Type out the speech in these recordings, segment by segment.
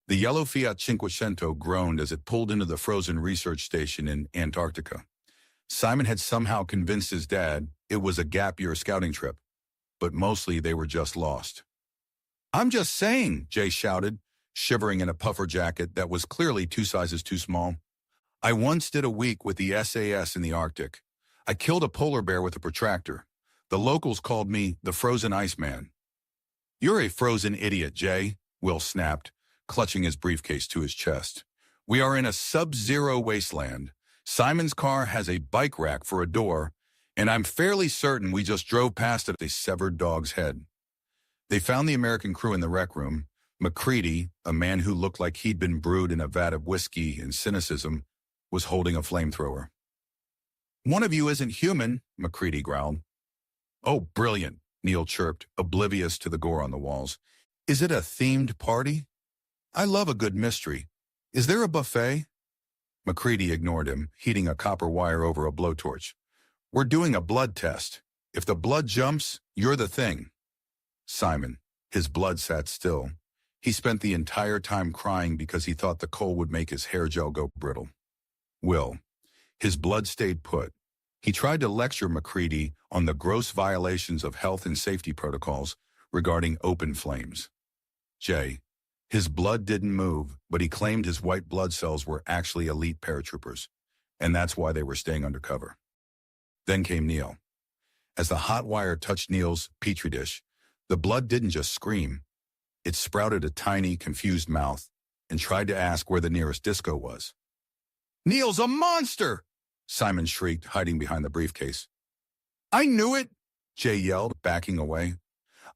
The yellow Fiat Cinquecento groaned as it pulled into the frozen research station in Antarctica. Simon had somehow convinced his dad it was a gap-year scouting trip, but mostly they were just lost. "I'm just saying," Jay shouted, shivering in a puffer jacket that was clearly 2 sizes too small. "I once did a week with the SAS in the Arctic. I killed a polar bear with a protractor. The locals called me the Frozen Iceman." "You're a frozen idiot, Jay," Will snapped, clutching his briefcase to his chest. "We are in a sub-zero wasteland. Simon's car has a bike rack for a door, and I'm fairly certain we just drove past a severed dog's head." They found the American crew in the rec room. MacReady, a man who looked like he'd been brewed in a vat of whiskey and cynicism, was holding a flamethrower. "One of you isn't human," MacReady growled. "Oh, brilliant," Neil chirped, oblivious to the gore on the walls. "Is it a themed party? I love a good mystery. Is there a buffet?" MacReady ignored him, heating a copper wire over a blowtorch. "We're doing a blood test. If the blood jumps, you're the thing." Simon, his blood sat still. He spent the entire time crying because he thought the coal would make his hair gel go brittle. Will, his blood stayed put. He tried to lecture MacReady on the gross violations of health and safety protocols regarding open flames. Jay, his blood didn't move, but he claimed his white blood cells were actually elite paratroopers, and that's why they were staying undercover. Then came Neil. As the hot wire touched Neil's petri dish, the blood didn't just scream. It sprouted a tiny, confused mouth and tried to ask where the nearest disco was. "Neil's a monster!" Simon shrieked, hiding behind the briefcase. "I knew it!" Jay yelled, backing away.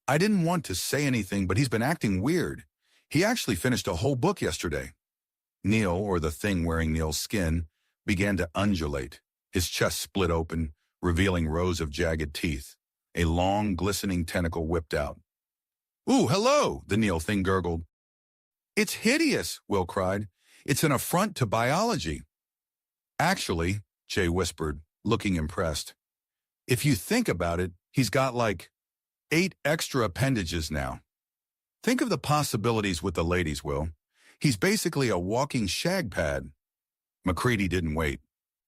"I didn't want to say anything, but he's been acting weird. He actually finished a whole book yesterday." Neil, or the thing wearing Neil's skin, began to undulate. His chest split open, revealing rows of jagged teeth. A long, glistening tentacle whipped out. "Ooh, hello," the Neil thing gurgled. "It's hideous," Will cried. "It's an affront to biology." "Actually," Jay whispered, looking impressed, "if you think about it, he's got like 8 extra appendages now. Think of the possibilities with the ladies, Will. He's basically a walking shag pad." MacReady didn't wait.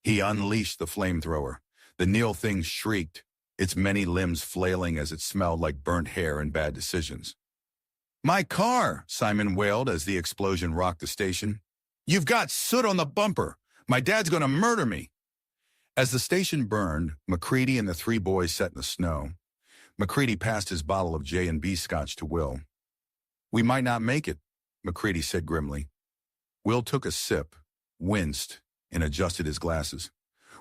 He unleashed the flamethrower. The Neil thing shrieked, its many limbs flailing as it smelled like burnt hair and bad decisions. "My car!" Simon wailed as the explosion rocked the station. "You've got soot on the bumper! My dad's gonna murder me!" As the station burned, MacReady and the 3 boys sat in the snow. MacReady passed his bottle of J&B scotch to Will. "We might not make it," MacReady said grimly. Will took a sip, winced, and adjusted his glasses.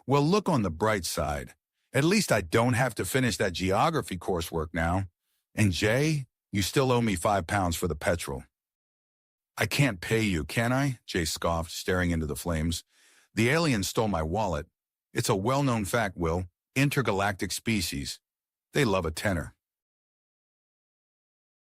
"Well, look on the bright side. At least I don't have to finish that geography coursework now. And Jay, you still owe me £5 for the petrol." "I can't pay you, can I?" Jay scoffed, staring into the flames. "The aliens stole my wallet. It's a well-known fact, Will. Intergalactic species. They love a tenner."